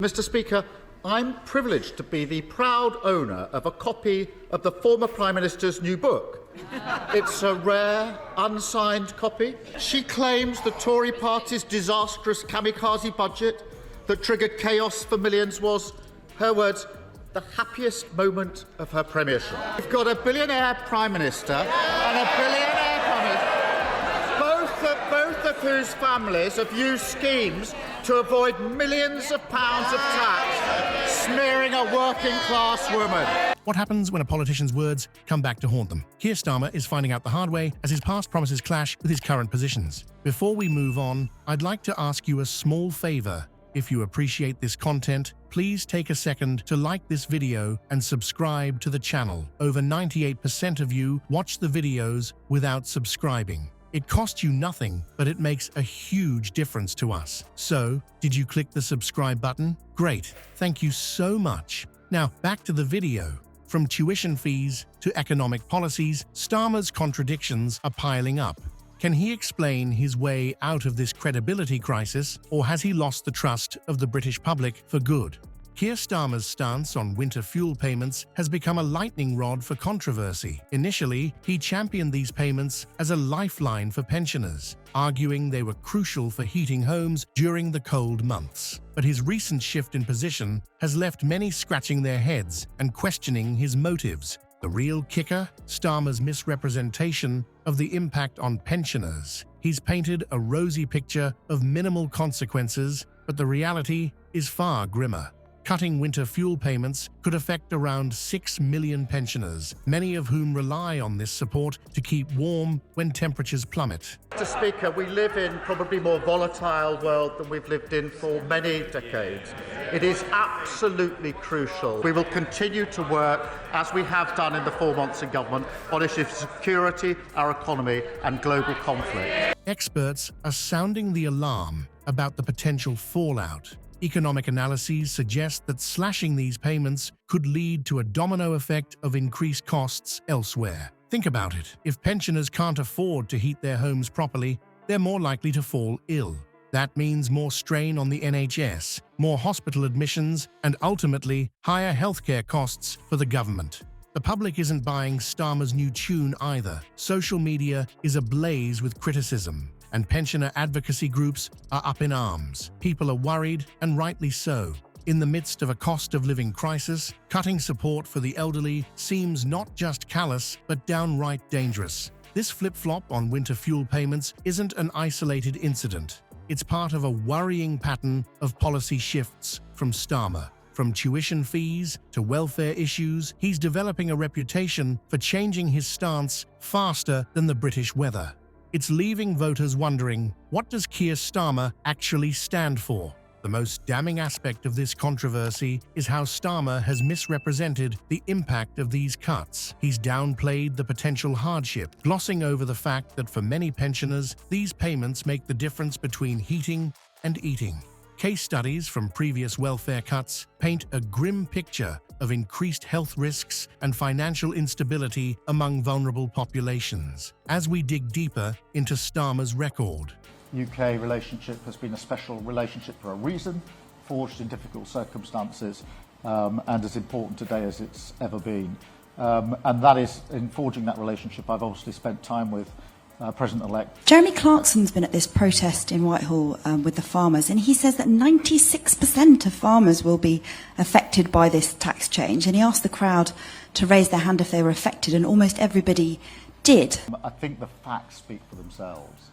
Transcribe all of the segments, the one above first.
Mr. Speaker, I'm privileged to be the proud owner of a copy of the former Prime Minister's new book. It's a rare, unsigned copy. She claims the Tory party's disastrous kamikaze budget that triggered chaos for millions was, her words, the happiest moment of her premiership. We've got a billionaire Prime Minister and a billionaire Prime Minister, both of whose families have used schemes to avoid millions of pounds of tax, smearing a working-class woman. What happens when a politician's words come back to haunt them? Keir Starmer is finding out the hard way as his past promises clash with his current positions. Before we move on, I'd like to ask you a small favour. If you appreciate this content, please take a second to like this video and subscribe to the channel. Over 98% of you watch the videos without subscribing. It costs you nothing, but it makes a huge difference to us. So, did you click the subscribe button? Great, thank you so much. Now, back to the video. From tuition fees to economic policies, Starmer's contradictions are piling up. Can he explain his way out of this credibility crisis, or has he lost the trust of the British public for good? Keir Starmer's stance on winter fuel payments has become a lightning rod for controversy. Initially, he championed these payments as a lifeline for pensioners, arguing they were crucial for heating homes during the cold months. But his recent shift in position has left many scratching their heads and questioning his motives. The real kicker? Starmer's misrepresentation of the impact on pensioners. He's painted a rosy picture of minimal consequences, but the reality is far grimmer. Cutting winter fuel payments could affect around 6 million pensioners, many of whom rely on this support to keep warm when temperatures plummet. Mr. Speaker, we live in probably a more volatile world than we've lived in for many decades. It is absolutely crucial. We will continue to work, as we have done in the 4 months in government, on issues of security, our economy and global conflict. Experts are sounding the alarm about the potential fallout. Economic analyses suggest that slashing these payments could lead to a domino effect of increased costs elsewhere. Think about it. If pensioners can't afford to heat their homes properly, they're more likely to fall ill. That means more strain on the NHS, more hospital admissions, and ultimately higher healthcare costs for the government. The public isn't buying Starmer's new tune either. Social media is ablaze with criticism, and pensioner advocacy groups are up in arms. People are worried, and rightly so. In the midst of a cost-of-living crisis, cutting support for the elderly seems not just callous, but downright dangerous. This flip-flop on winter fuel payments isn't an isolated incident. It's part of a worrying pattern of policy shifts from Starmer. From tuition fees to welfare issues, he's developing a reputation for changing his stance faster than the British weather. It's leaving voters wondering, what does Keir Starmer actually stand for? The most damning aspect of this controversy is how Starmer has misrepresented the impact of these cuts. He's downplayed the potential hardship, glossing over the fact that for many pensioners, these payments make the difference between heating and eating. Case studies from previous welfare cuts paint a grim picture of increased health risks and financial instability among vulnerable populations. As we dig deeper into Starmer's record, UK relationship has been a special relationship for a reason, forged in difficult circumstances, and as important today as it's ever been. And that is, in forging that relationship, I've obviously spent time with President-elect. Jeremy Clarkson's been at this protest in Whitehall with the farmers, and he says that 96% of farmers will be affected by this tax change, and he asked the crowd to raise their hand if they were affected, and almost everybody did. I think the facts speak for themselves.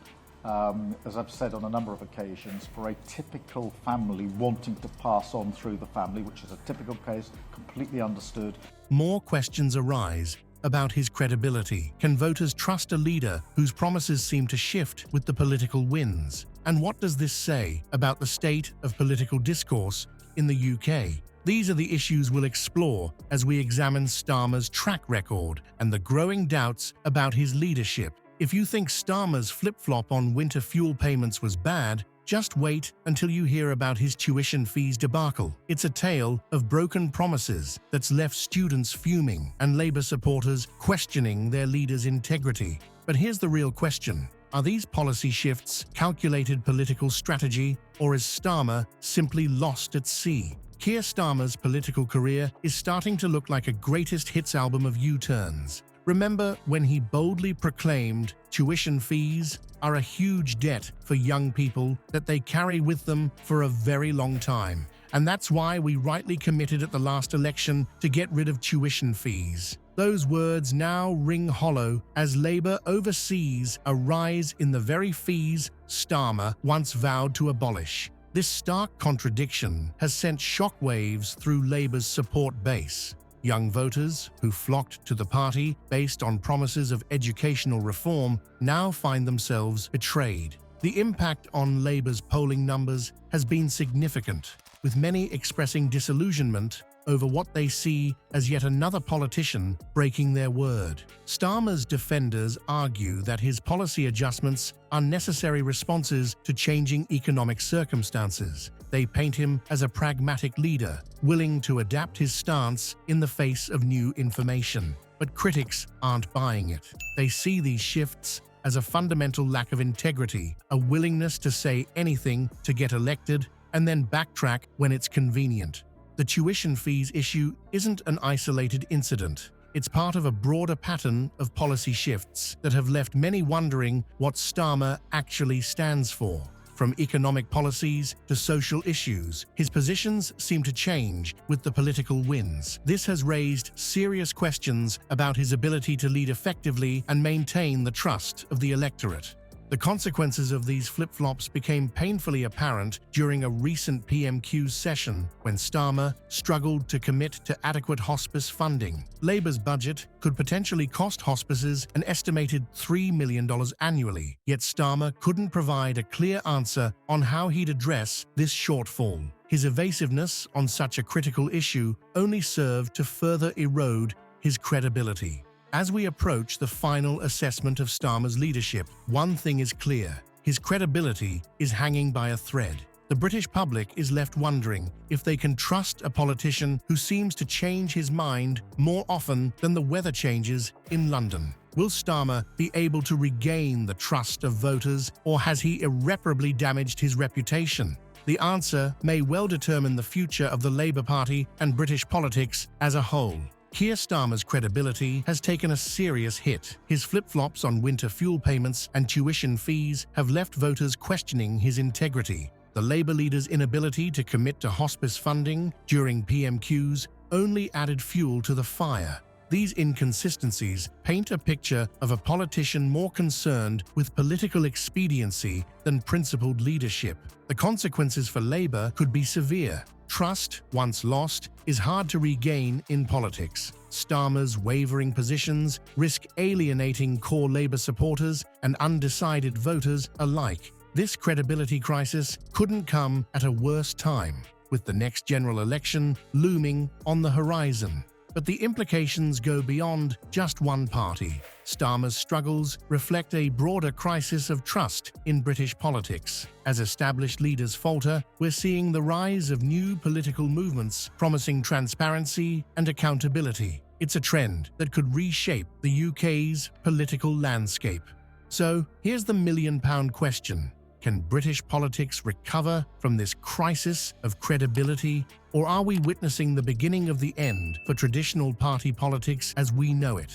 As I've said on a number of occasions, for a typical family wanting to pass on through the family, which is a typical case, completely understood. more questions arise about his credibility. Can voters trust a leader whose promises seem to shift with the political winds? And what does this say about the state of political discourse in the UK? These are the issues we'll explore as we examine Starmer's track record and the growing doubts about his leadership. If you think Starmer's flip-flop on winter fuel payments was bad, just wait until you hear about his tuition fees debacle. It's a tale of broken promises that's left students fuming and Labour supporters questioning their leader's integrity. But here's the real question. Are these policy shifts calculated political strategy, or is Starmer simply lost at sea? Keir Starmer's political career is starting to look like a greatest hits album of U-turns. Remember when he boldly proclaimed tuition fees are a huge debt for young people that they carry with them for a very long time. And that's why we rightly committed at the last election to get rid of tuition fees. Those words now ring hollow as Labour oversees a rise in the very fees Starmer once vowed to abolish. This stark contradiction has sent shockwaves through Labour's support base. Young voters who flocked to the party based on promises of educational reform now find themselves betrayed. The impact on Labour's polling numbers has been significant, with many expressing disillusionment over what they see as yet another politician breaking their word. Starmer's defenders argue that his policy adjustments are necessary responses to changing economic circumstances. They paint him as a pragmatic leader, willing to adapt his stance in the face of new information. But critics aren't buying it. They see these shifts as a fundamental lack of integrity, a willingness to say anything to get elected and then backtrack when it's convenient. The tuition fees issue isn't an isolated incident. It's part of a broader pattern of policy shifts that have left many wondering what Starmer actually stands for. From economic policies to social issues, his positions seem to change with the political winds. This has raised serious questions about his ability to lead effectively and maintain the trust of the electorate. The consequences of these flip-flops became painfully apparent during a recent PMQs session when Starmer struggled to commit to adequate hospice funding. Labour's budget could potentially cost hospices an estimated $3 million annually, yet Starmer couldn't provide a clear answer on how he'd address this shortfall. His evasiveness on such a critical issue only served to further erode his credibility. As we approach the final assessment of Starmer's leadership, one thing is clear: his credibility is hanging by a thread. The British public is left wondering if they can trust a politician who seems to change his mind more often than the weather changes in London. Will Starmer be able to regain the trust of voters, or has he irreparably damaged his reputation? The answer may well determine the future of the Labour Party and British politics as a whole. Keir Starmer's credibility has taken a serious hit. His flip-flops on winter fuel payments and tuition fees have left voters questioning his integrity. The Labour leader's inability to commit to hospice funding during PMQs only added fuel to the fire. These inconsistencies paint a picture of a politician more concerned with political expediency than principled leadership. The consequences for Labour could be severe. Trust, once lost, is hard to regain in politics. Starmer's wavering positions risk alienating core Labour supporters and undecided voters alike. This credibility crisis couldn't come at a worse time, with the next general election looming on the horizon. But the implications go beyond just one party. Starmer's struggles reflect a broader crisis of trust in British politics. As established leaders falter, we're seeing the rise of new political movements promising transparency and accountability. It's a trend that could reshape the UK's political landscape. So, here's the million-pound question. Can British politics recover from this crisis of credibility, or are we witnessing the beginning of the end for traditional party politics as we know it?